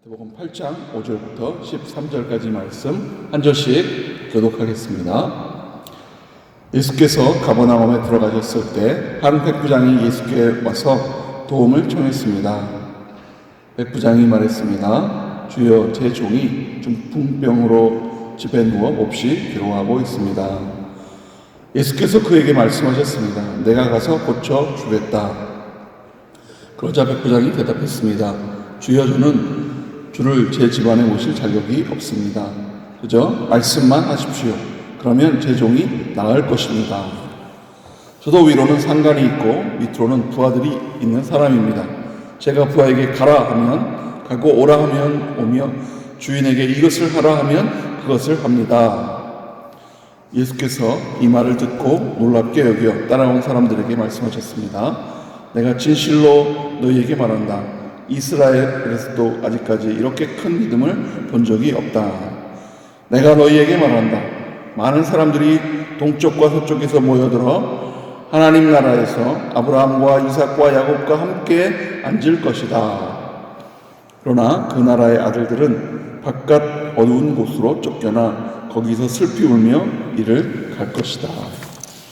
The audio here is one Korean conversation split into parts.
마태복음 8장 5절부터 13절까지 말씀 한 절씩 교독하겠습니다. 예수께서 가버나움에 들어가셨을 때 한 백부장이 예수께 와서 도움을 청했습니다. 백부장이 말했습니다. 주여, 제 종이 중풍병으로 집에 누워 몹시 괴로워하고 있습니다. 예수께서 그에게 말씀하셨습니다. 내가 가서 고쳐 주겠다. 그러자 백부장이 대답했습니다. 주여, 저는 주를 제 집안에 모실 자격이 없습니다. 그저 말씀만 하십시오. 그러면 제 종이 나을 것입니다. 저도 위로는 상관이 있고 밑으로는 부하들이 있는 사람입니다. 제가 부하에게 가라 하면 가고 오라 하면 오며 주인에게 이것을 하라 하면 그것을 합니다. 예수께서 이 말을 듣고 놀랍게 여겨 따라온 사람들에게 말씀하셨습니다. 내가 진실로 너희에게 말한다. 이스라엘에서도 아직까지 이렇게 큰 믿음을 본 적이 없다. 내가 너희에게 말한다. 많은 사람들이 동쪽과 서쪽에서 모여들어 하나님 나라에서 아브라함과 이삭과 야곱과 함께 앉을 것이다. 그러나 그 나라의 아들들은 바깥 어두운 곳으로 쫓겨나 거기서 슬피 울며 이를 갈 것이다.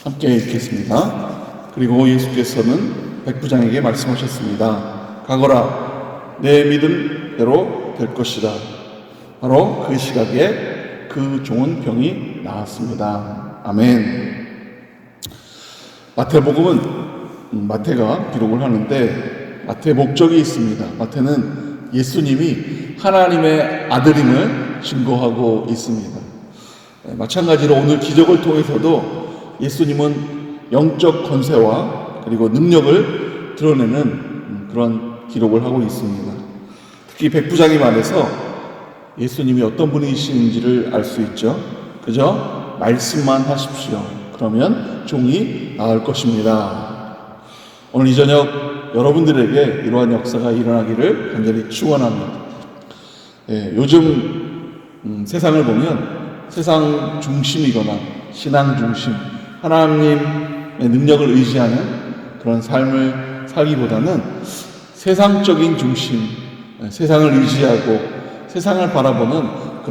함께 읽겠습니다. 그리고 예수께서는 백부장에게 말씀하셨습니다. 가거라. 내 믿음대로 될 것이다. 바로 그 시각에 그 좋은 병이 나았습니다. 아멘. 마태복음은 마태가 기록을 하는데 마태의 목적이 있습니다. 마태는 예수님이 하나님의 아들임을 증거하고 있습니다. 마찬가지로 오늘 기적을 통해서도 예수님은 영적 권세와 그리고 능력을 드러내는 그런 기록을 하고 있습니다. 특히 백부장이 말해서 예수님이 어떤 분이신지를 알 수 있죠. 그저 말씀만 하십시오. 그러면 종이 나을 것입니다. 오늘 이 저녁 여러분들에게 이러한 역사가 일어나기를 간절히 축원합니다. 요즘 세상을 보면 세상 중심이거나 신앙 중심, 하나님의 능력을 의지하는 그런 삶을 살기보다는 세상적인 중심, 세상을 의지하고 세상을 바라보는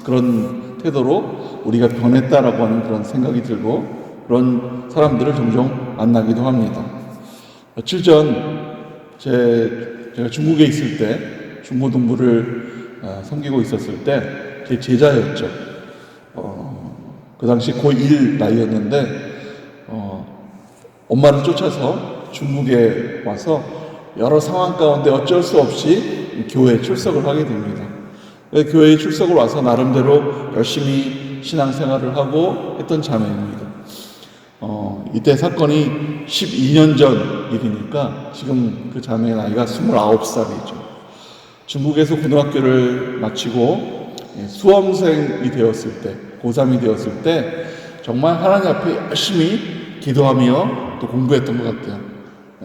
그런 태도로 우리가 변했다라고 하는 그런 생각이 들고 그런 사람들을 종종 만나기도 합니다. 며칠 전 제가 중국에 있을 때 중고등부를 섬기고 있었을 때 제 제자였죠. 그 당시 고1 나이였는데 엄마를 쫓아서 중국에 와서 여러 상황 가운데 어쩔 수 없이 교회에 출석을 하게 됩니다. 교회에 출석을 와서 나름대로 열심히 신앙생활을 하고 했던 자매입니다. 이때 사건이 12년 전 일이니까 지금 그 자매의 나이가 29살이죠. 중국에서 고등학교를 마치고 수험생이 되었을 때, 고3이 되었을 때 정말 하나님 앞에 열심히 기도하며 또 공부했던 것 같아요.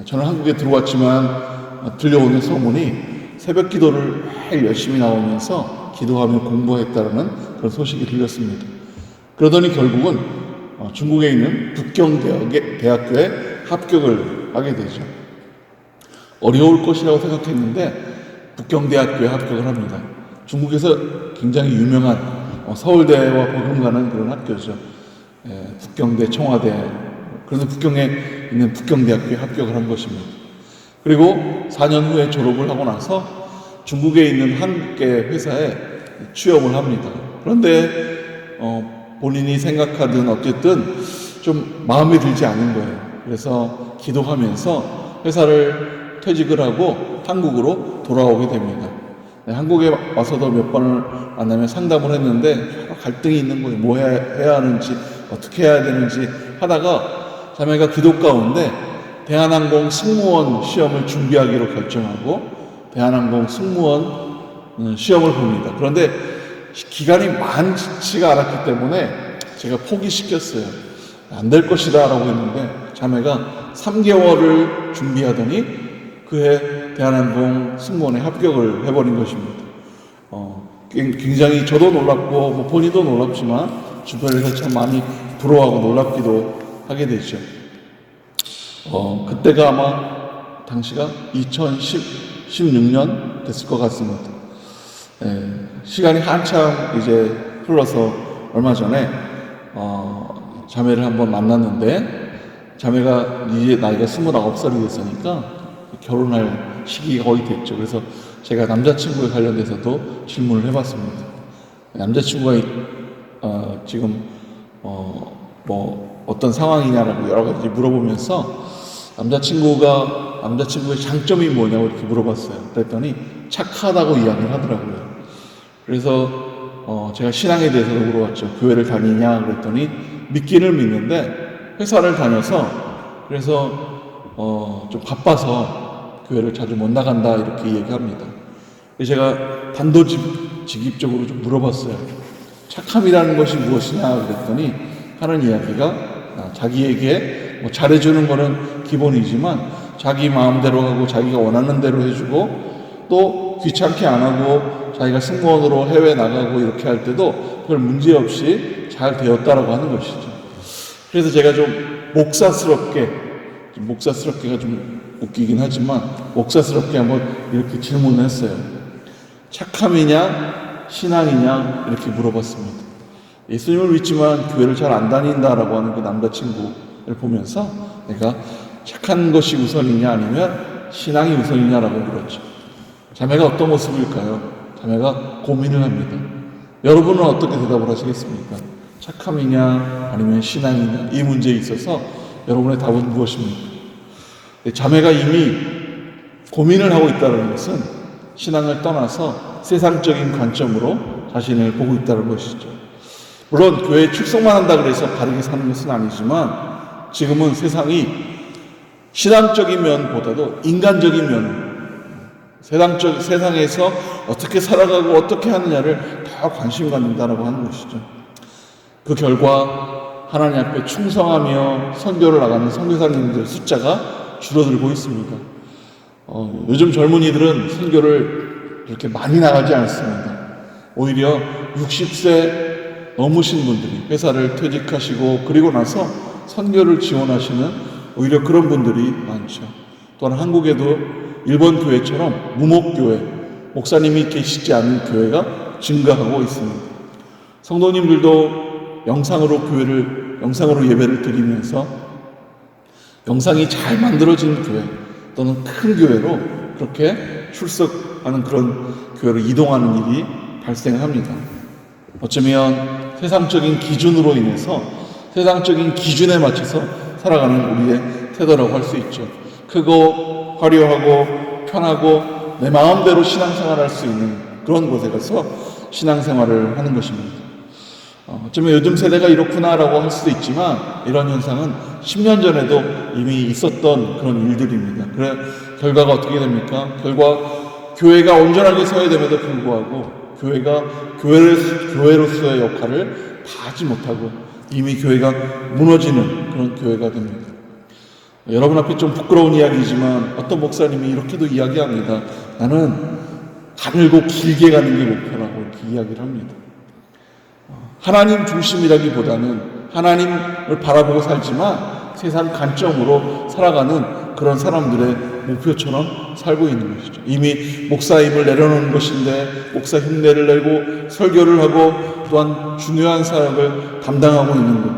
저는 한국에 들어왔지만 들려오는 소문이 새벽 기도를 매일 열심히 나오면서 기도하며 공부했다는 그런 소식이 들렸습니다. 그러더니 결국은 중국에 있는 북경대학교에 합격을 하게 되죠. 어려울 것이라고 생각했는데 북경대학교에 합격을 합니다. 중국에서 굉장히 유명한 서울대와 버금가는 그런 학교죠. 북경대, 청와대. 그래서 북경에 있는 북경대학교에 합격을 한 것입니다. 그리고 4년 후에 졸업을 하고 나서 중국에 있는 한국계 회사에 취업을 합니다. 그런데 본인이 생각하든 어쨌든 좀 마음에 들지 않은 거예요. 그래서 기도하면서 회사를 퇴직을 하고 한국으로 돌아오게 됩니다. 한국에 와서도 몇 번을 만나면 상담을 했는데 갈등이 있는 거예요. 뭐 해야 하는지 어떻게 해야 되는지 하다가 자매가 기도 가운데 대한항공 승무원 시험을 준비하기로 결정하고 대한항공 승무원 시험을 봅니다. 그런데 기간이 많지가 않았기 때문에 제가 포기시켰어요. 안 될 것이다 라고 했는데 자매가 3개월을 준비하더니 그해 대한항공 승무원에 합격을 해버린 것입니다. 굉장히 저도 놀랍고 본인도 놀랍지만 주변에서 참 많이 부러워하고 놀랍기도 하게 되죠. 그때가 아마 당시가 16년 됐을 것 같습니다. 시간이 한참 이제 흘러서 얼마 전에 자매를 한번 만났는데, 자매가 이제 나이가 29살이 됐으니까 결혼할 시기가 거의 됐죠. 그래서 제가 남자친구에 관련돼서도 질문을 해봤습니다. 남자친구가 지금 뭐 어떤 상황이냐라고 여러 가지 물어보면서 남자친구의 장점이 뭐냐고 이렇게 물어봤어요. 그랬더니 착하다고 이야기를 하더라고요. 그래서 제가 신앙에 대해서도 물어봤죠. 교회를 다니냐 그랬더니 믿기는 믿는데 회사를 다녀서, 그래서 좀 바빠서 교회를 자주 못 나간다 이렇게 얘기합니다. 제가 단도직입적으로 좀 물어봤어요. 착함이라는 것이 무엇이냐 그랬더니 하는 이야기가, 자기에게 뭐 잘해주는 거는 기본이지만 자기 마음대로 하고 자기가 원하는 대로 해주고, 또 귀찮게 안 하고 자기가 승무원으로 해외 나가고 이렇게 할 때도 별 문제 없이 잘 되었다라고 하는 것이죠. 그래서 제가 좀 목사스럽게가 좀 웃기긴 하지만 목사스럽게 한번 이렇게 질문을 했어요. 착함이냐 신앙이냐 이렇게 물어봤습니다. 예수님을 믿지만 교회를 잘 안 다닌다라고 하는 그 남자친구를 보면서 내가 착한 것이 우선이냐 아니면 신앙이 우선이냐라고 물었죠. 자매가 어떤 모습일까요? 자매가 고민을 합니다. 여러분은 어떻게 대답을 하시겠습니까? 착함이냐 아니면 신앙이냐, 이 문제에 있어서 여러분의 답은 무엇입니까? 자매가 이미 고민을 하고 있다는 것은 신앙을 떠나서 세상적인 관점으로 자신을 보고 있다는 것이죠. 물론 교회에 출석만 한다 그래서 바르게 사는 것은 아니지만, 지금은 세상이 신앙적인 면보다도 인간적인 면, 세상에서 어떻게 살아가고 어떻게 하느냐를 더 관심 갖는다라고 하는 것이죠. 그 결과 하나님 앞에 충성하며 선교를 나가는 선교사님들 숫자가 줄어들고 있습니다. 요즘 젊은이들은 선교를 그렇게 많이 나가지 않습니다. 오히려 60세 넘으신 분들이 회사를 퇴직하시고 그리고 나서 선교를 지원하시는 오히려 그런 분들이 많죠. 또한 한국에도 일본 교회처럼 무목교회, 목사님이 계시지 않은 교회가 증가하고 있습니다. 성도님들도 영상으로 예배를 드리면서 영상이 잘 만들어진 교회 또는 큰 교회로 그렇게 출석하는 그런 교회로 이동하는 일이 발생합니다. 어쩌면 세상적인 기준으로 인해서 세상적인 기준에 맞춰서 살아가는 우리의 태도라고 할 수 있죠. 크고 화려하고 편하고 내 마음대로 신앙생활을 할 수 있는 그런 곳에 가서 신앙생활을 하는 것입니다. 어쩌면 요즘 세대가 이렇구나라고 할 수도 있지만, 이런 현상은 10년 전에도 이미 있었던 그런 일들입니다. 그래 결과가 어떻게 됩니까? 교회가 온전하게 서야 됨에도 불구하고 교회가 교회로서의 역할을 다 하지 못하고 이미 교회가 무너지는 그런 교회가 됩니다. 여러분 앞에 좀 부끄러운 이야기지만 어떤 목사님이 이렇게도 이야기합니다. 나는 가늘고 길게 가는 게 목표라고 이렇게 이야기를 합니다. 하나님 중심이라기보다는 하나님을 바라보고 살지만 세상 관점으로 살아가는 그런 사람들의 목표처럼 살고 있는 것이죠. 이미 목사임을 내려놓은 것인데 목사 흉내를 내고 설교를 하고 또한 중요한 사역을 담당하고 있는 것.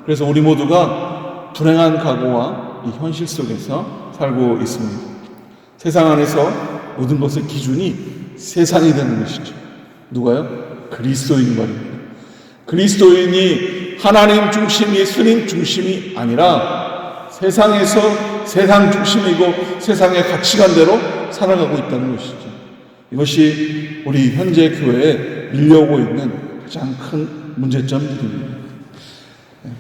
그래서 우리 모두가 불행한 각오와 이 현실 속에서 살고 있습니다. 세상 안에서 모든 것의 기준이 세상이 되는 것이죠. 누가요? 그리스도인 말입니다. 그리스도인이 하나님 중심, 예수님 중심이 아니라 세상에서 세상 중심이고 세상의 가치관대로 살아가고 있다는 것이죠. 이것이 우리 현재 교회에 밀려오고 있는 가장 큰 문제점들입니다.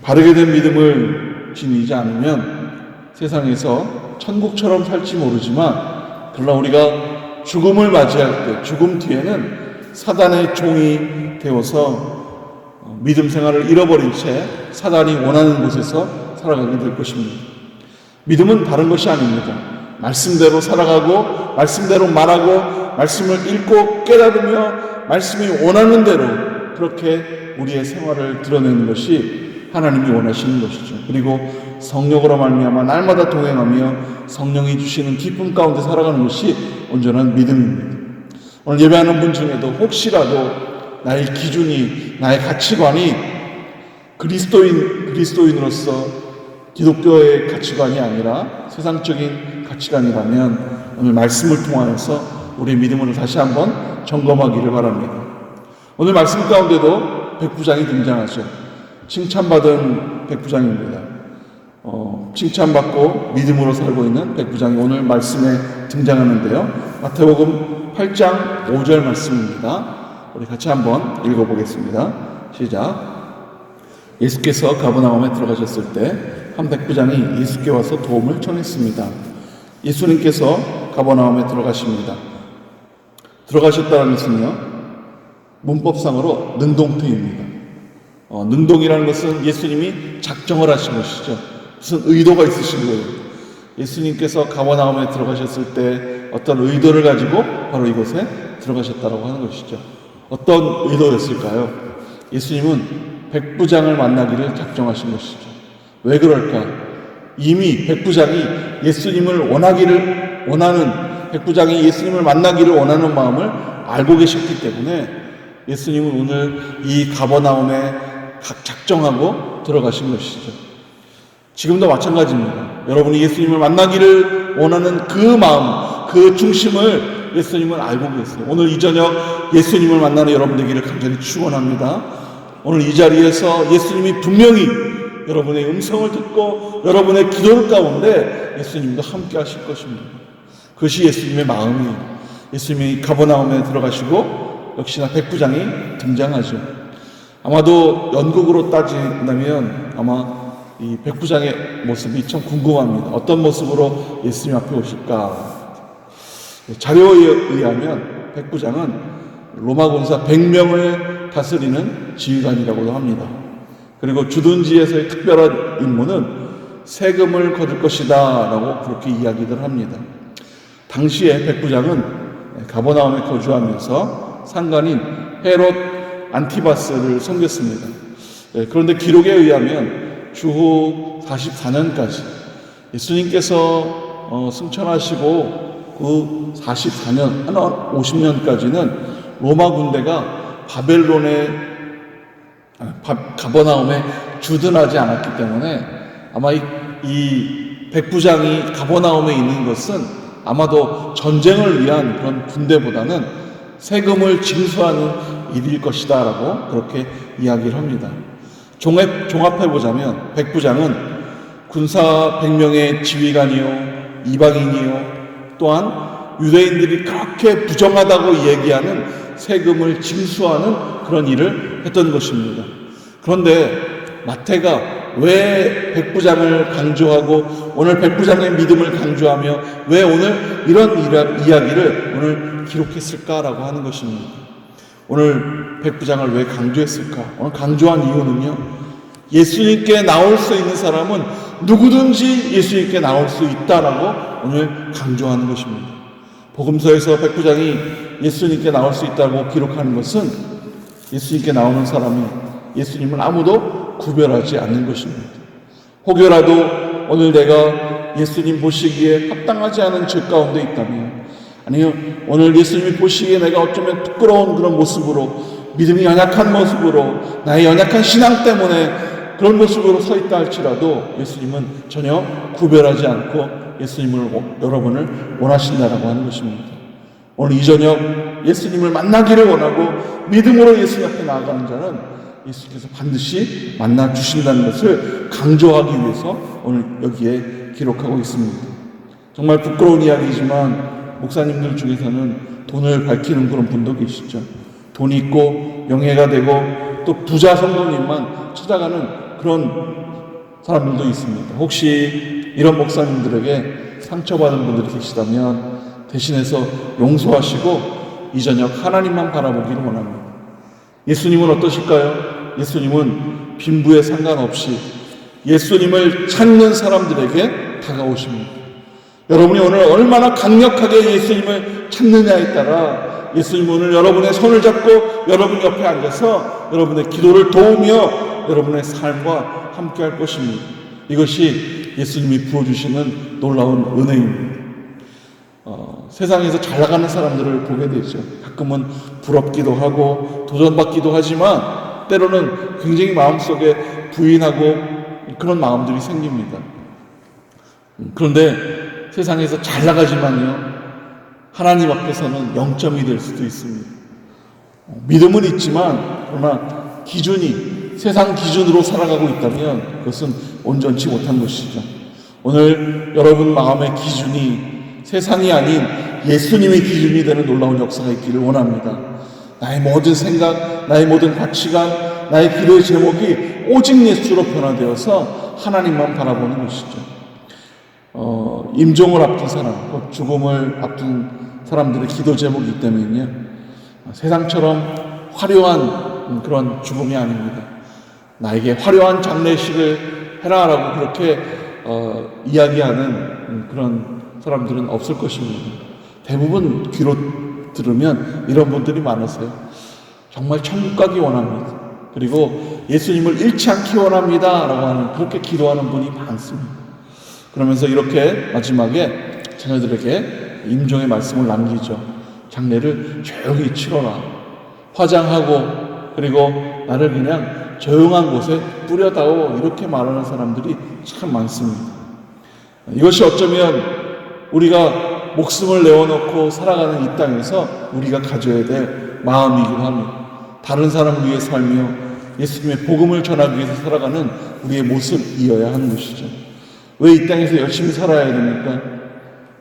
바르게 된 믿음을 지니지 않으면 세상에서 천국처럼 살지 모르지만, 그러나 우리가 죽음을 맞이할 때 죽음 뒤에는 사단의 종이 되어서 믿음 생활을 잃어버린 채 사단이 원하는 곳에서 살아가게 될 것입니다. 믿음은 다른 것이 아닙니다. 말씀대로 살아가고 말씀대로 말하고 말씀을 읽고 깨달으며 말씀이 원하는 대로 그렇게 우리의 생활을 드러내는 것이 하나님이 원하시는 것이죠. 그리고 성령으로 말미암아 날마다 동행하며 성령이 주시는 기쁨 가운데 살아가는 것이 온전한 믿음입니다. 오늘 예배하는 분 중에도 혹시라도 나의 기준이, 나의 가치관이 그리스도인으로서 기독교의 가치관이 아니라 세상적인 가치관이라면 오늘 말씀을 통하여서 우리의 믿음을 다시 한번 점검하기를 바랍니다. 오늘 말씀 가운데도 백부장이 등장하죠. 칭찬받은 백부장입니다. 칭찬받고 믿음으로 살고 있는 백부장이 오늘 말씀에 등장하는데요. 마태복음 8장 5절 말씀입니다. 우리 같이 한번 읽어보겠습니다. 시작. 예수께서 가버나움에 들어가셨을 때 한 백부장이 예수께 와서 도움을 청했습니다. 예수님께서 가버나움에 들어가십니다. 들어가셨다는 것은요, 문법상으로 능동태입니다. 능동이라는 것은 예수님이 작정을 하신 것이죠. 무슨 의도가 있으신 거예요. 예수님께서 가버나움에 들어가셨을 때 어떤 의도를 가지고 바로 이곳에 들어가셨다고 하는 것이죠. 어떤 의도였을까요? 예수님은 백부장을 만나기를 작정하신 것이죠. 왜 그럴까? 이미 백부장이 예수님을 백부장이 예수님을 만나기를 원하는 마음을 알고 계셨기 때문에 예수님은 오늘 이 가버나움에 작정하고 들어가신 것이죠. 지금도 마찬가지입니다. 여러분이 예수님을 만나기를 원하는 그 마음, 그 중심을 예수님은 알고 계세요. 오늘 이 저녁 예수님을 만나는 여러분 되기를 간절히 축원합니다. 오늘 이 자리에서 예수님이 분명히 여러분의 음성을 듣고 여러분의 기도 가운데 예수님도 함께 하실 것입니다. 그것이 예수님의 마음이에요. 예수님이 가버나움에 들어가시고 역시나 백부장이 등장하죠. 아마도 연극으로 따진다면 아마 이 백부장의 모습이 참 궁금합니다. 어떤 모습으로 예수님 앞에 오실까? 자료에 의하면 백부장은 로마 군사 100명을 다스리는 지휘관이라고도 합니다. 그리고 주둔지에서의 특별한 임무는 세금을 거둘 것이다 라고 그렇게 이야기를 합니다. 당시에 백부장은 가버나움에 거주하면서 상관인 헤롯 안티바스를 섬겼습니다. 그런데 기록에 의하면 주후 44년까지 예수님께서 승천하시고 그 44년, 한 50년까지는 로마 군대가 가버나움에 주둔하지 않았기 때문에 아마 이 백부장이 가버나움에 있는 것은 아마도 전쟁을 위한 그런 군대보다는 세금을 징수하는 일일 것이다 라고 그렇게 이야기를 합니다. 종합해보자면 백부장은 군사 100명의 지휘관이요, 이방인이요, 또한 유대인들이 그렇게 부정하다고 얘기하는 세금을 징수하는 그런 일을 했던 것입니다. 그런데 마태가 왜 백부장을 강조하고 오늘 백부장의 믿음을 강조하며 왜 오늘 이런 이야기를 오늘 기록했을까라고 하는 것입니다. 오늘 백부장을 왜 강조했을까? 오늘 강조한 이유는요, 예수님께 나올 수 있는 사람은 누구든지 예수님께 나올 수 있다라고 오늘 강조하는 것입니다. 복음서에서 백부장이 예수님께 나올 수 있다고 기록하는 것은 예수님께 나오는 사람이 예수님을 아무도 구별하지 않는 것입니다. 혹여라도 오늘 내가 예수님 보시기에 합당하지 않은 죄 가운데 있다면, 아니면 오늘 예수님이 보시기에 내가 어쩌면 부끄러운 그런 모습으로, 믿음이 연약한 모습으로, 나의 연약한 신앙 때문에 그런 모습으로 서 있다 할지라도 예수님은 전혀 구별하지 않고 예수님을, 여러분을 원하신다라고 하는 것입니다. 오늘 이 저녁 예수님을 만나기를 원하고 믿음으로 예수님 앞에 나아가는 자는 예수께서 반드시 만나 주신다는 것을 강조하기 위해서 오늘 여기에 기록하고 있습니다. 정말 부끄러운 이야기지만 목사님들 중에서는 돈을 밝히는 그런 분도 계시죠. 돈이 있고 명예가 되고 또 부자 성도님만 찾아가는 그런 사람들도 있습니다. 혹시 이런 목사님들에게 상처받은 분들이 계시다면 대신해서 용서하시고 이 저녁 하나님만 바라보기를 원합니다. 예수님은 어떠실까요? 예수님은 빈부에 상관없이 예수님을 찾는 사람들에게 다가오십니다. 여러분이 오늘 얼마나 강력하게 예수님을 찾느냐에 따라 예수님은 오늘 여러분의 손을 잡고 여러분 옆에 앉아서 여러분의 기도를 도우며 여러분의 삶과 함께 할 것입니다. 이것이 예수님이 부어주시는 놀라운 은혜입니다. 세상에서 잘 나가는 사람들을 보게 되죠. 가끔은 부럽기도 하고 도전받기도 하지만 때로는 굉장히 마음속에 부인하고 그런 마음들이 생깁니다. 그런데 세상에서 잘 나가지만요, 하나님 앞에서는 0점이 될 수도 있습니다. 믿음은 있지만 그러나 기준이 세상 기준으로 살아가고 있다면 그것은 온전치 못한 것이죠. 오늘 여러분 마음의 기준이 세상이 아닌 예수님의 기준이 되는 놀라운 역사가 있기를 원합니다. 나의 모든 생각, 나의 모든 가치관, 나의 기도의 제목이 오직 예수로 변화되어서 하나님만 바라보는 것이죠. 임종을 앞둔 사람, 곧 죽음을 앞둔 사람들의 기도 제목이기 때문에요, 세상처럼 화려한 그런 죽음이 아닙니다. 나에게 화려한 장례식을 해라라고 그렇게 이야기하는 그런 사람들은 없을 것입니다. 대부분 귀로 들으면 이런 분들이 많으세요. 정말 천국 가기 원합니다. 그리고 예수님을 잃지 않기 원합니다 라고 하는, 그렇게 기도하는 분이 많습니다. 그러면서 이렇게 마지막에 자녀들에게 임종의 말씀을 남기죠. 장례를 조용히 치러라. 화장하고 그리고 나를 그냥 조용한 곳에 뿌려다오. 이렇게 말하는 사람들이 참 많습니다. 이것이 어쩌면 우리가 목숨을 내어놓고 살아가는 이 땅에서 우리가 가져야 될 마음이기도 합니다. 다른 사람을 위해 살며 예수님의 복음을 전하기 위해서 살아가는 우리의 모습이어야 하는 것이죠. 왜 이 땅에서 열심히 살아야 됩니까?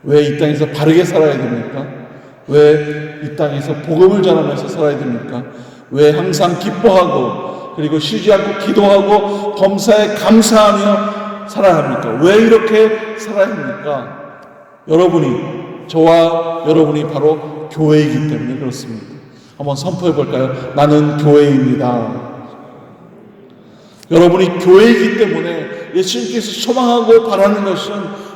왜 이 땅에서 바르게 살아야 됩니까? 왜 이 땅에서 복음을 전하면서 살아야 됩니까? 왜 항상 기뻐하고 그리고 쉬지 않고 기도하고 범사에 감사하며 살아야 합니까? 왜 이렇게 살아야 합니까? 여러분이, 저와 여러분이 바로 교회이기 때문에 그렇습니다. 한번 선포해 볼까요? 나는 교회입니다. 여러분이 교회이기 때문에 예수님께서 소망하고 바라는 것은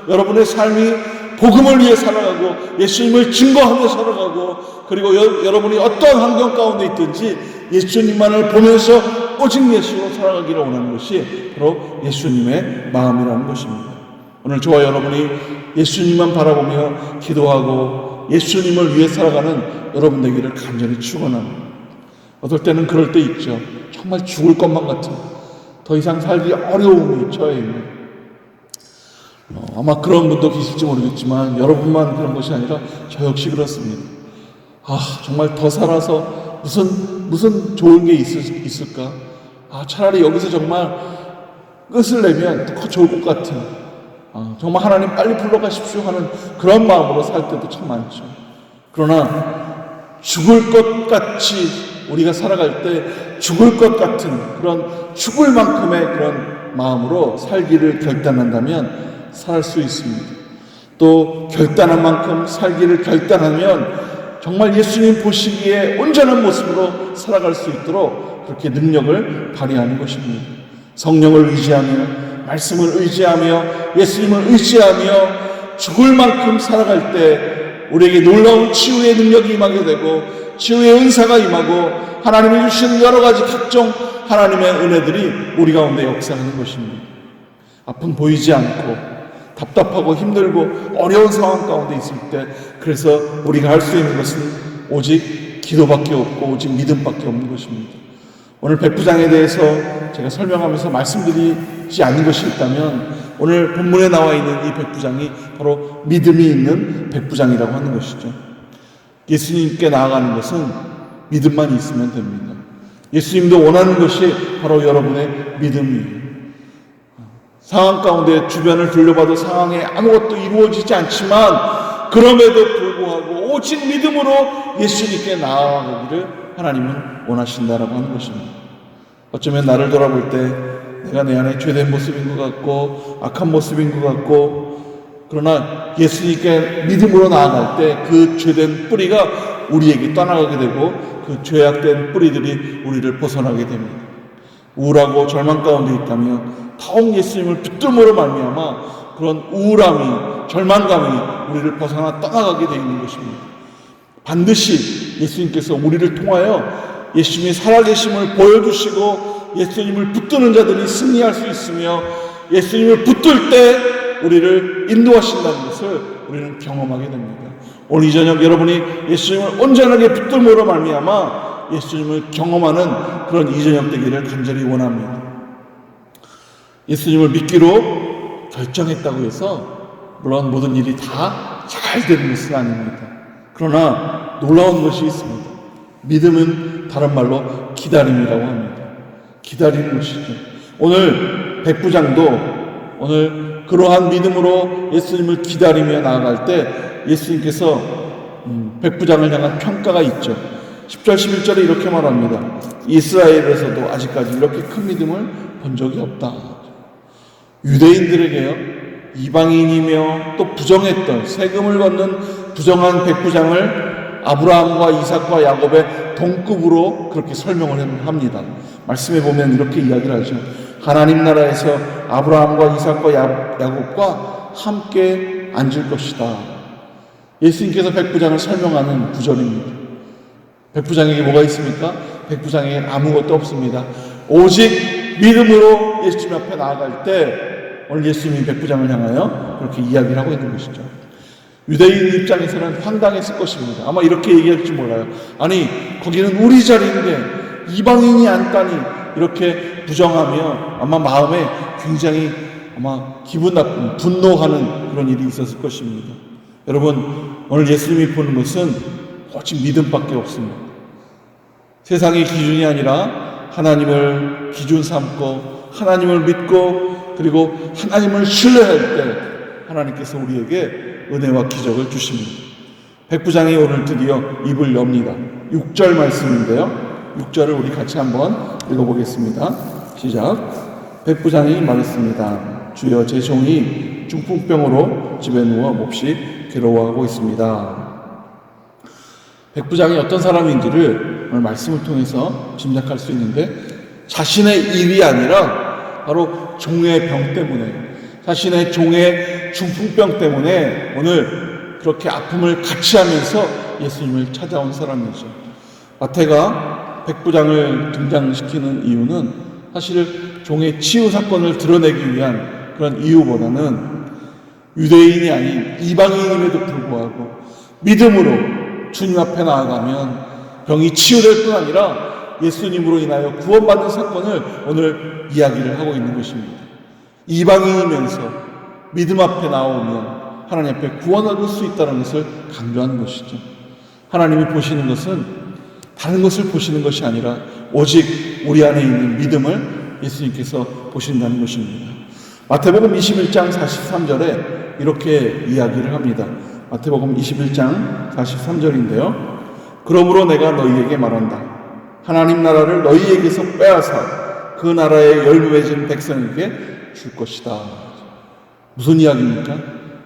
여러분의 삶이 복음을 위해 살아가고 예수님을 증거하며 살아가고, 그리고 여러분이 어떤 환경 가운데 있든지 예수님만을 보면서 오직 예수로 살아가기를 원하는 것이 바로 예수님의 마음이라는 것입니다. 오늘 저와 여러분이 예수님만 바라보며 기도하고 예수님을 위해 살아가는 여러분 되기를 간절히 축원합니다. 어떨 때는 그럴 때 있죠. 정말 죽을 것만 같은, 더 이상 살기 어려움이 처해 있는, 아마 그런 분도 계실지 모르겠지만 여러분만 그런 것이 아니라 저 역시 그렇습니다. 정말 더 살아서 무슨 좋은 게 있을까? 차라리 여기서 정말 끝을 내면 더 좋을 것 같은, 정말 하나님 빨리 불러가십시오 하는 그런 마음으로 살 때도 참 많죠. 그러나 죽을 것 같이 우리가 살아갈 때 죽을 것 같은 그런 죽을 만큼의 그런 마음으로 살기를 결단한다면 살 수 있습니다. 또 결단한 만큼 살기를 결단하면 정말 예수님 보시기에 온전한 모습으로 살아갈 수 있도록 그렇게 능력을 발휘하는 것입니다. 성령을 의지하며 말씀을 의지하며 예수님을 의지하며 죽을 만큼 살아갈 때 우리에게 놀라운 치유의 능력이 임하게 되고 치유의 은사가 임하고 하나님이 주시는 여러 가지 각종 하나님의 은혜들이 우리 가운데 역사하는 것입니다. 아픔 보이지 않고 답답하고 힘들고 어려운 상황 가운데 있을 때, 그래서 우리가 할 수 있는 것은 오직 기도밖에 없고 오직 믿음밖에 없는 것입니다. 오늘 백부장에 대해서 제가 설명하면서 말씀드리지 않은 것이 있다면 오늘 본문에 나와 있는 이 백부장이 바로 믿음이 있는 백부장이라고 하는 것이죠. 예수님께 나아가는 것은 믿음만 있으면 됩니다. 예수님도 원하는 것이 바로 여러분의 믿음이에요. 상황 가운데 주변을 둘러봐도 상황에 아무것도 이루어지지 않지만 그럼에도 불구하고 오직 믿음으로 예수님께 나아가기를 하나님은 원하신다라고 하는 것입니다. 어쩌면 나를 돌아볼 때 내가 내 안에 죄된 모습인 것 같고 악한 모습인 것 같고, 그러나 예수님께 믿음으로 나아갈 때 그 죄된 뿌리가 우리에게 떠나가게 되고 그 죄악된 뿌리들이 우리를 벗어나게 됩니다. 우울하고 절망 가운데 있다면 더욱 예수님을 붙들므로 말미암아 그런 우울함이, 절망감이 우리를 벗어나 떠나가게 되어 있는 것입니다. 반드시 예수님께서 우리를 통하여 예수님의 살아계심을 보여주시고 예수님을 붙드는 자들이 승리할 수 있으며 예수님을 붙들 때 우리를 인도하신다는 것을 우리는 경험하게 됩니다. 오늘 이 저녁 여러분이 예수님을 온전하게 붙들므로 말미암아 예수님을 경험하는 그런 이 저녁 되기를 간절히 원합니다. 예수님을 믿기로 결정했다고 해서 물론 모든 일이 다 잘 되는 것은 아닙니다. 그러나 놀라운 것이 있습니다. 믿음은 다른 말로 기다림이라고 합니다. 기다리는 것이죠. 오늘 백부장도 오늘 그러한 믿음으로 예수님을 기다리며 나아갈 때 예수님께서 백부장을 향한 평가가 있죠. 10절 11절에 이렇게 말합니다. 이스라엘에서도 아직까지 이렇게 큰 믿음을 본 적이 없다. 유대인들에게요, 이방인이며 또 부정했던 세금을 걷는 부정한 백부장을 아브라함과 이삭과 야곱의 동급으로 그렇게 설명을 합니다. 말씀에 보면 이렇게 이야기를 하죠. 하나님 나라에서 아브라함과 이삭과 야곱과 함께 앉을 것이다. 예수님께서 백부장을 설명하는 구절입니다. 백부장에게 뭐가 있습니까? 백부장에게 아무것도 없습니다. 오직 믿음으로 예수님 앞에 나아갈 때 오늘 예수님이 백부장을 향하여 그렇게 이야기를 하고 있는 것이죠. 유대인 입장에서는 황당했을 것입니다. 아마 이렇게 얘기할지 몰라요. 아니, 거기는 우리 자리인데 이방인이 앉다니, 이렇게 부정하며 아마 마음에 굉장히 아마 기분 나쁜, 분노하는 그런 일이 있었을 것입니다. 여러분, 오늘 예수님이 보는 것은 오직 믿음밖에 없습니다. 세상의 기준이 아니라 하나님을 기준 삼고 하나님을 믿고 그리고 하나님을 신뢰할 때 하나님께서 우리에게 은혜와 기적을 주십니다. 백부장이 오늘 드디어 입을 엽니다. 6절 말씀인데요. 6절을 우리 같이 한번 읽어보겠습니다. 시작. 백부장이 말했습니다. 주여, 제 종이 중풍병으로 집에 누워 몹시 괴로워하고 있습니다. 백부장이 어떤 사람인지를 오늘 말씀을 통해서 짐작할 수 있는데, 자신의 일이 아니라 바로 종의 병 때문에, 자신의 종의 중풍병 때문에 오늘 그렇게 아픔을 같이 하면서 예수님을 찾아온 사람이죠. 마태가 백부장을 등장시키는 이유는 사실 종의 치유 사건을 드러내기 위한 그런 이유보다는 유대인이 아닌 이방인임에도 불구하고 믿음으로 주님 앞에 나아가면 병이 치유될 뿐 아니라 예수님으로 인하여 구원받는 사건을 오늘 이야기를 하고 있는 것입니다. 이방인이면서 믿음 앞에 나오면 하나님 앞에 구원을 얻을 수 있다는 것을 강조하는 것이죠. 하나님이 보시는 것은 다른 것을 보시는 것이 아니라 오직 우리 안에 있는 믿음을 예수님께서 보신다는 것입니다. 마태복음 21장 43절에 이렇게 이야기를 합니다. 마태복음 21장 43절인데요. 그러므로 내가 너희에게 말한다. 하나님 나라를 너희에게서 빼앗아 그 나라에 열매진 백성에게 줄 것이다. 무슨 이야기입니까?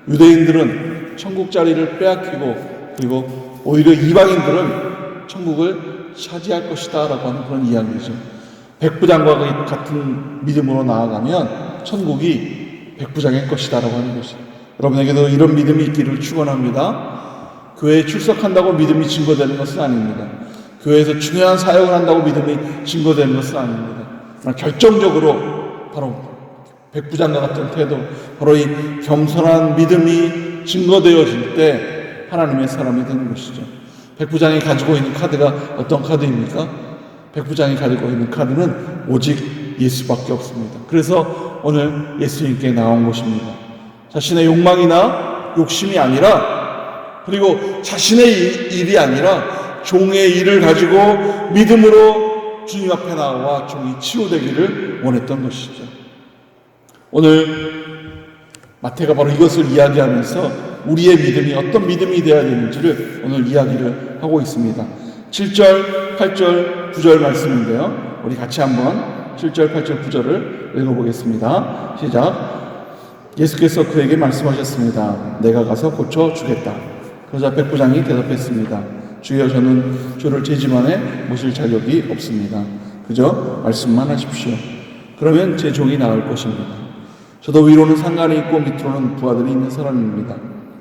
유대인들은 천국 자리를 빼앗기고 그리고 오히려 이방인들은 천국을 차지할 것이다 라고 하는 그런 이야기죠. 백부장과 같은 믿음으로 나아가면 천국이 백부장의 것이다 라고 하는 것이죠. 여러분에게도 이런 믿음이 있기를 축원합니다. 교회에 출석한다고 믿음이 증거되는 것은 아닙니다. 교회에서 중요한 사역을 한다고 믿음이 증거되는 것은 아닙니다. 그러나 결정적으로 바로 백부장과 같은 태도, 바로 이 겸손한 믿음이 증거되어질 때 하나님의 사람이 되는 것이죠. 백부장이 가지고 있는 카드가 어떤 카드입니까? 백부장이 가지고 있는 카드는 오직 예수밖에 없습니다. 그래서 오늘 예수님께 나온 것입니다. 자신의 욕망이나 욕심이 아니라, 그리고 자신의 일이 아니라 종의 일을 가지고 믿음으로 주님 앞에 나와 종이 치유되기를 원했던 것이죠. 오늘 마태가 바로 이것을 이야기하면서 우리의 믿음이 어떤 믿음이 되어야 되는지를 오늘 이야기를 하고 있습니다. 7절, 8절, 9절 말씀인데요. 우리 같이 한번 7절, 8절, 9절을 읽어보겠습니다. 시작. 예수께서 그에게 말씀하셨습니다. 내가 가서 고쳐주겠다. 그러자 백부장이 대답했습니다. 주여, 저는 주를 제 집안에 모실 자격이 없습니다. 그저 말씀만 하십시오. 그러면 제 종이 나을 것입니다. 저도 위로는 상관이 있고 밑으로는 부하들이 있는 사람입니다.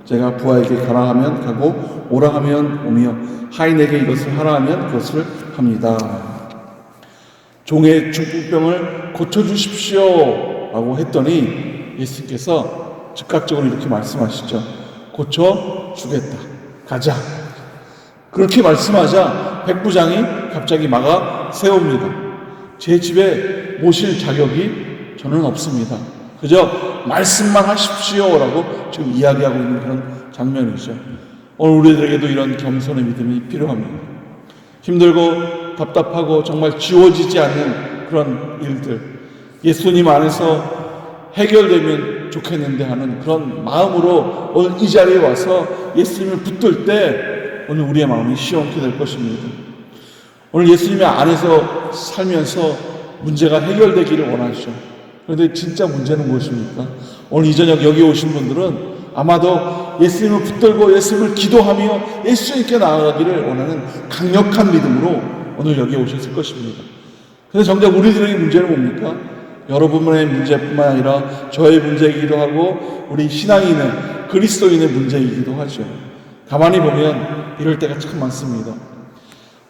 제가 부하에게 가라 하면 가고 오라 하면 오며 하인에게 이것을 하라 하면 그것을 합니다. 종의 중풍병을 고쳐주십시오 라고 했더니 예수님께서 즉각적으로 이렇게 말씀하시죠. 고쳐주겠다. 가자. 그렇게 말씀하자 백부장이 갑자기 막아 세웁니다. 제 집에 모실 자격이 저는 없습니다. 그저 말씀만 하십시오 라고 지금 이야기하고 있는 그런 장면이죠. 오늘 우리들에게도 이런 겸손의 믿음이 필요합니다. 힘들고 답답하고 정말 지워지지 않는 그런 일들, 예수님 안에서 해결되면 좋겠는데 하는 그런 마음으로 오늘 이 자리에 와서 예수님을 붙들 때 오늘 우리의 마음이 시원케 될 것입니다. 오늘 예수님의 안에서 살면서 문제가 해결되기를 원하시죠. 그런데 진짜 문제는 무엇입니까? 오늘 이 저녁 여기 오신 분들은 아마도 예수님을 붙들고 예수님을 기도하며 예수님께 나아가기를 원하는 강력한 믿음으로 오늘 여기 오셨을 것입니다. 그런데 정작 우리들에게 문제는 뭡니까? 여러분의 문제뿐만 아니라 저의 문제이기도 하고 우리 신앙인의 그리스도인의 문제이기도 하죠. 가만히 보면 이럴 때가 참 많습니다.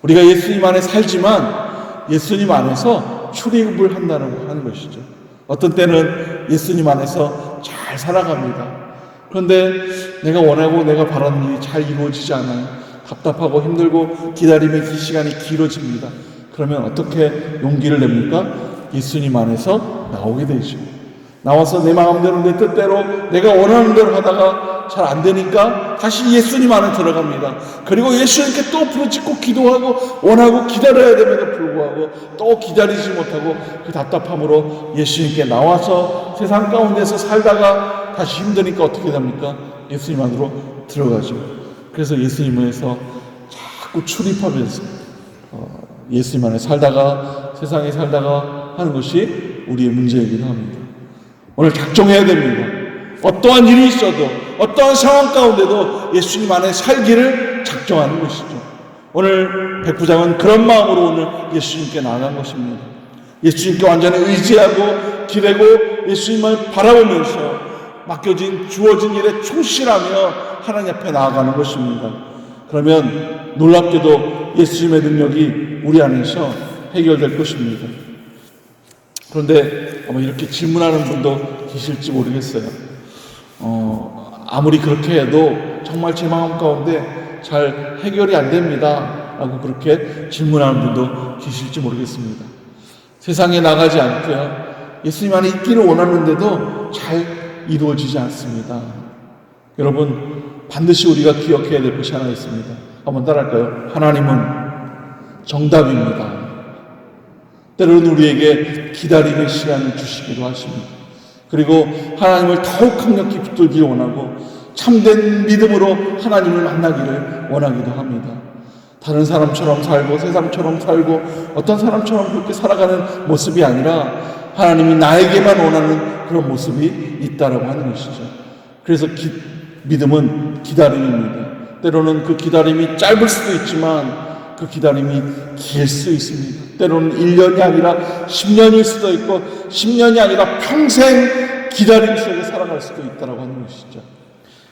우리가 예수님 안에 살지만 예수님 안에서 출입을 한다는 하는 것이죠. 어떤 때는 예수님 안에서 잘 살아갑니다. 그런데 내가 원하고 내가 바라는 일이 잘 이루어지지 않아요. 답답하고 힘들고 기다림의 시간이 길어집니다. 그러면 어떻게 용기를 냅니까? 예수님 안에서 나오게 되죠. 나와서 내 마음대로 내 뜻대로 내가 원하는 대로 하다가 잘 안 되니까 다시 예수님 안에 들어갑니다. 그리고 예수님께 또 부르짖고 기도하고 원하고 기다려야 됨에도 불구하고 또 기다리지 못하고 그 답답함으로 예수님께 나와서 세상 가운데서 살다가 다시 힘드니까 어떻게 됩니까? 예수님 안으로 들어가죠. 그래서 예수님에서 자꾸 출입하면서 예수님 안에 살다가 세상에 살다가 하는 것이 우리의 문제이기도 합니다. 오늘 작정해야 됩니다. 어떠한 일이 있어도 어떠한 상황 가운데도 예수님 안에 살기를 작정하는 것이죠. 오늘 백부장은 그런 마음으로 오늘 예수님께 나아간 것입니다. 예수님께 완전히 의지하고 기대고 예수님을 바라보면서 맡겨진 주어진 일에 충실하며 하나님 앞에 나아가는 것입니다. 그러면 놀랍게도 예수님의 능력이 우리 안에서 해결될 것입니다. 그런데 아마 이렇게 질문하는 분도 계실지 모르겠어요. 아무리 그렇게 해도 정말 제 마음 가운데 잘 해결이 안 됩니다 라고 그렇게 질문하는 분도 계실지 모르겠습니다. 세상에 나가지 않고요, 예수님 안에 있기를 원하는데도 잘 이루어지지 않습니다. 여러분, 반드시 우리가 기억해야 될 것이 하나 있습니다. 한번 따라할까요? 하나님은 정답입니다. 때로는 우리에게 기다림의 시간을 주시기도 하십니다. 그리고 하나님을 더욱 강력히 붙들기 원하고 참된 믿음으로 하나님을 만나기를 원하기도 합니다. 다른 사람처럼 살고 세상처럼 살고 어떤 사람처럼 그렇게 살아가는 모습이 아니라 하나님이 나에게만 원하는 그런 모습이 있다라고 하는 것이죠. 그래서 믿음은 기다림입니다. 때로는 그 기다림이 짧을 수도 있지만 그 기다림이 길 수 있습니다. 때로는 1년이 아니라 10년일 수도 있고 10년이 아니라 평생 기다림 속에 살아갈 수도 있다고 하는 것이죠.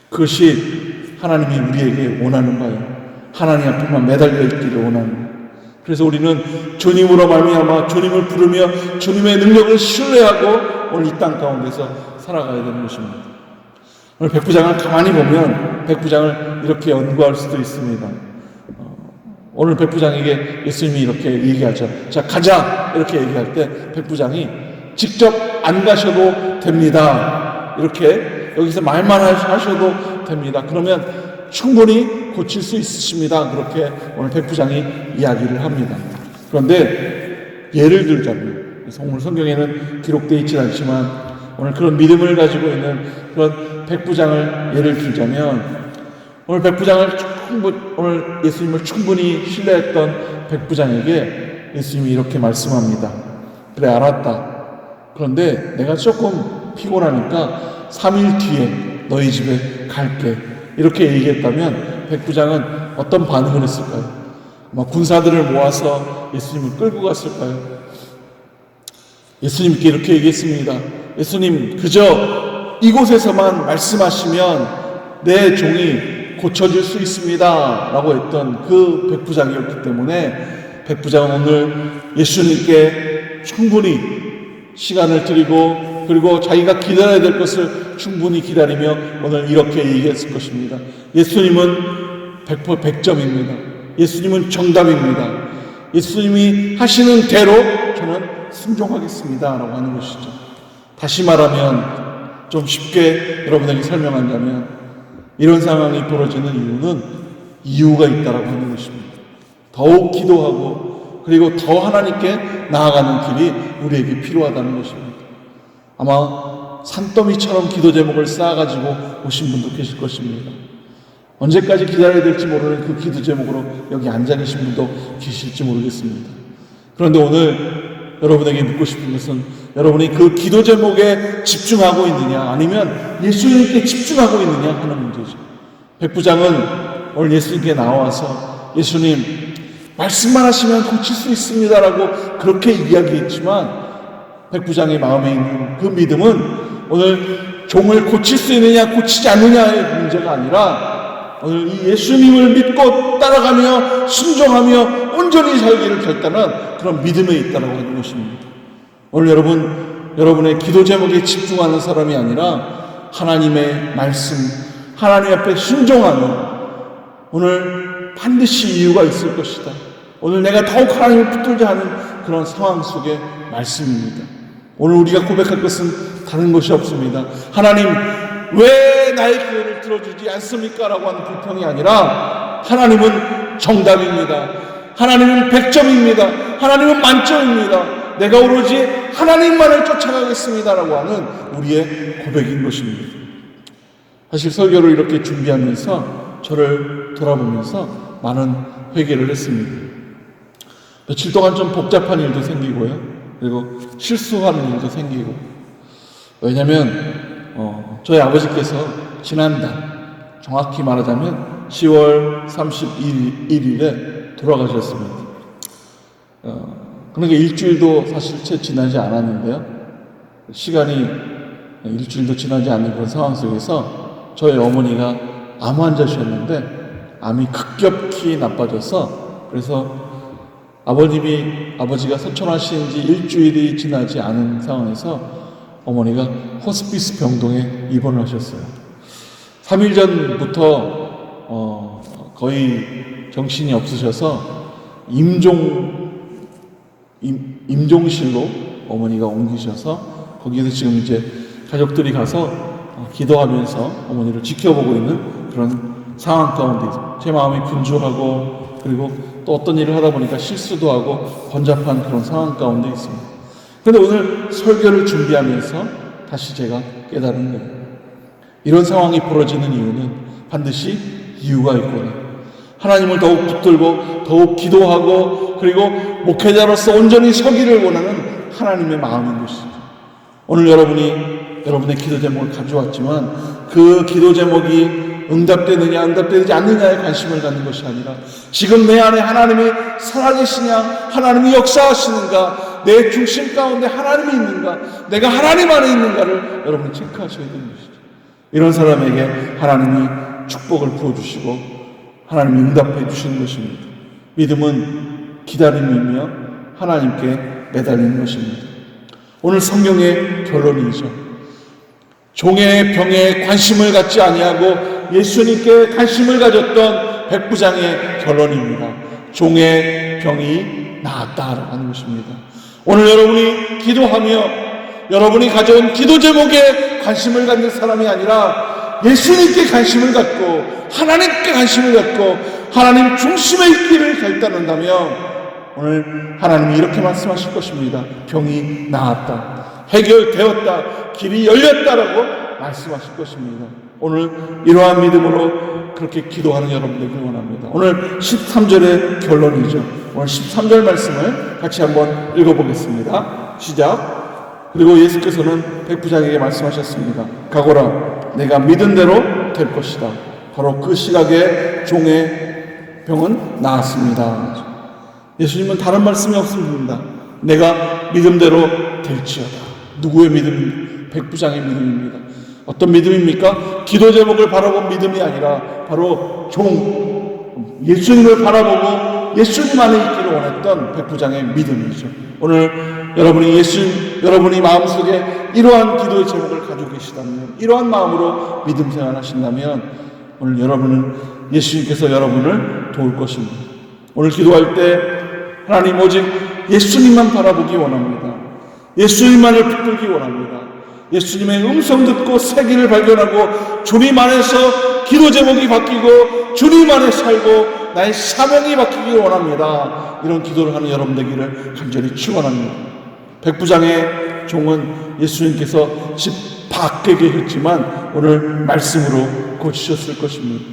그것이 하나님이 우리에게 원하는 바예요. 하나님 앞에만 매달려 있기를 원하는 거예요. 그래서 우리는 주님으로 말미암아 주님을 부르며 주님의 능력을 신뢰하고 오늘 이 땅 가운데서 살아가야 되는 것입니다. 오늘 백부장을 가만히 보면 백부장을 이렇게 연구할 수도 있습니다. 오늘 백부장에게 예수님이 이렇게 얘기하죠. 자, 가자! 이렇게 얘기할 때 백부장이 직접 안 가셔도 됩니다. 이렇게 여기서 말만 하셔도 됩니다. 그러면 충분히 고칠 수 있으십니다. 그렇게 오늘 백부장이 이야기를 합니다. 그런데 예를 들자면, 오늘 성경에는 기록되어 있지 않지만 오늘 그런 믿음을 가지고 있는 그런 백부장을 예를 들자면, 오늘 백부장을 오늘 예수님을 충분히 신뢰했던 백부장에게 예수님이 이렇게 말씀합니다. 그래, 알았다. 그런데 내가 조금 피곤하니까 3일 뒤에 너희 집에 갈게. 이렇게 얘기했다면 백부장은 어떤 반응을 했을까요? 아마 군사들을 모아서 예수님을 끌고 갔을까요? 예수님께 이렇게 얘기했습니다. 예수님, 그저 이곳에서만 말씀하시면 내 종이 고쳐질 수 있습니다 라고 했던 그 백부장이었기 때문에 백부장은 오늘 예수님께 충분히 시간을 드리고 그리고 자기가 기다려야 될 것을 충분히 기다리며 오늘 이렇게 얘기했을 것입니다. 예수님은 100점입니다. 예수님은 정답입니다. 예수님이 하시는 대로 저는 순종하겠습니다 라고 하는 것이죠. 다시 말하면 좀 쉽게 여러분에게 설명한다면 이런 상황이 벌어지는 이유는 이유가 있다라고 하는 것입니다. 더욱 기도하고 그리고 더 하나님께 나아가는 길이 우리에게 필요하다는 것입니다. 아마 산더미처럼 기도 제목을 쌓아가지고 오신 분도 계실 것입니다. 언제까지 기다려야 될지 모르는 그 기도 제목으로 여기 앉아 계신 분도 계실지 모르겠습니다. 그런데 오늘 여러분에게 묻고 싶은 것은 여러분이 그 기도 제목에 집중하고 있느냐 아니면 예수님께 집중하고 있느냐 하는 문제죠. 백부장은 오늘 예수님께 나와서 예수님 말씀만 하시면 고칠 수 있습니다라고 그렇게 이야기했지만 백부장의 마음에 있는 그 믿음은 오늘 종을 고칠 수 있느냐 고치지 않느냐의 문제가 아니라 오늘 이 예수님을 믿고 따라가며 순종하며 온전히 살기를 결단한 그런 믿음에 있다고 하는 것입니다. 오늘 여러분의 기도 제목에 집중하는 사람이 아니라 하나님의 말씀, 하나님 앞에 순종하는 오늘 반드시 이유가 있을 것이다. 오늘 내가 더욱 하나님을 붙들자 하는 그런 상황 속의 말씀입니다. 오늘 우리가 고백할 것은 다른 것이 없습니다. 하나님 왜 나의 기도를 들어주지 않습니까? 라고 하는 불평이 아니라 하나님은 정답입니다. 하나님은 100점입니다. 하나님은 만점입니다. 내가 오로지 하나님만을 쫓아가겠습니다. 라고 하는 우리의 고백인 것입니다. 사실 설교를 이렇게 준비하면서 저를 돌아보면서 많은 회개를 했습니다. 며칠 동안 좀 복잡한 일도 생기고요. 그리고 실수하는 일도 생기고. 왜냐하면 저희 아버지께서 지난달 정확히 말하자면 10월 31일에 돌아가셨습니다. 그러니까 일주일도 사실 채 지나지 않았는데요. 시간이 일주일도 지나지 않는 그런 상황 속에서 저희 어머니가 암 환자셨는데 암이 급격히 나빠져서 그래서 아버지가 서천하신 지 일주일이 지나지 않은 상황에서 어머니가 호스피스 병동에 입원을 하셨어요. 3일 전부터 거의 정신이 없으셔서 임종실로 어머니가 옮기셔서 거기에서 지금 이제 가족들이 가서 기도하면서 어머니를 지켜보고 있는 그런 상황 가운데 있어요. 제 마음이 분주하고 그리고 또 어떤 일을 하다 보니까 실수도 하고 번잡한 그런 상황 가운데 있습니다. 그런데 오늘 설교를 준비하면서 다시 제가 깨달은 거예요. 이런 상황이 벌어지는 이유는 반드시 이유가 있구나. 하나님을 더욱 붙들고 더욱 기도하고 그리고 목회자로서 온전히 서기를 원하는 하나님의 마음인 것이죠. 오늘 여러분의 기도 제목을 가져왔지만 그 기도 제목이 응답되느냐 응답되지 않느냐에 관심을 갖는 것이 아니라 지금 내 안에 하나님이 살아계시냐 하나님이 역사하시는가 내 중심 가운데 하나님이 있는가 내가 하나님 안에 있는가를 여러분이 체크하셔야 되는 것이죠. 이런 사람에게 하나님이 축복을 부어주시고 하나님이 응답해 주시는 것입니다. 믿음은 기다림이며 하나님께 매달리는 것입니다. 오늘 성경의 결론이죠. 종의 병에 관심을 갖지 아니하고 예수님께 관심을 가졌던 백부장의 결론입니다. 종의 병이 나았다라고 하는 것입니다. 오늘 여러분이 기도하며 여러분이 가져온 기도 제목에 관심을 갖는 사람이 아니라 예수님께 관심을 갖고 하나님께 관심을 갖고 하나님 중심에 있기를 결단한다면 오늘 하나님이 이렇게 말씀하실 것입니다. 병이 나았다. 해결되었다. 길이 열렸다라고 말씀하실 것입니다. 오늘 이러한 믿음으로 그렇게 기도하는 여러분들을 원합니다. 오늘 13절의 결론이죠. 오늘 13절 말씀을 같이 한번 읽어보겠습니다. 시작. 그리고 예수께서는 백부장에게 말씀하셨습니다. 가거라. 내가 믿은 대로 될 것이다. 바로 그 시각에 종의 병은 나았습니다. 예수님은 다른 말씀이 없습니다. 내가 믿음대로 될지어다. 누구의 믿음입니까? 백부장의 믿음입니다. 어떤 믿음입니까? 기도 제목을 바라본 믿음이 아니라 바로 예수님을 바라보고 예수님 안에 있기를 원했던 백부장의 믿음이죠. 오늘 여러분이 마음속에 이러한 기도의 제목을 가지고 계시다면, 이러한 마음으로 믿음 생활하신다면 오늘 여러분은 예수님께서 여러분을 도울 것입니다. 오늘 기도할 때 하나님 오직 예수님만 바라보기 원합니다. 예수님만을 붙들기 원합니다. 예수님의 음성 듣고 세계를 발견하고 주님 안에서 기도 제목이 바뀌고 주님 안에 살고 나의 사명이 바뀌기 원합니다. 이런 기도를 하는 여러분 되기를 간절히 축원합니다. 백부장의 종은 예수님께서 집 밖에 계셨지만 오늘 말씀으로 고치셨을 것입니다.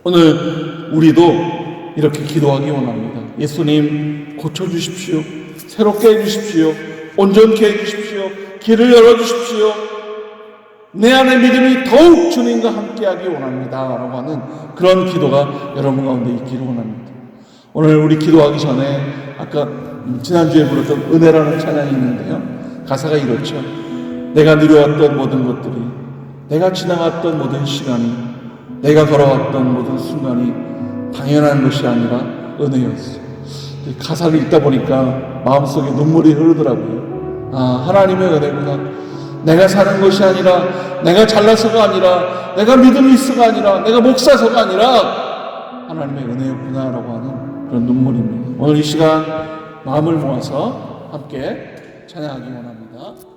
오늘 우리도 이렇게 기도하기 원합니다. 예수님 고쳐주십시오. 새롭게 해주십시오. 온전케 해주십시오. 길을 열어주십시오. 내 안의 믿음이 더욱 주님과 함께하기 원합니다 라고 하는 그런 기도가 여러분 가운데 있기를 원합니다. 오늘 우리 기도하기 전에 아까 지난주에 불렀던 은혜라는 찬양이 있는데요, 가사가 이렇죠. 내가 누려왔던 모든 것들이, 내가 지나갔던 모든 시간이, 내가 걸어왔던 모든 순간이 당연한 것이 아니라 은혜였어. 가사를 읽다 보니까 마음속에 눈물이 흐르더라고요. 아, 하나님의 은혜구나. 내가 사는 것이 아니라, 내가 잘나서가 아니라, 내가 믿음이 있어가 아니라, 내가 목사서가 아니라 하나님의 은혜였구나 라고 하는 그런 눈물입니다. 오늘 이 시간 마음을 모아서 함께 찬양하기 원합니다.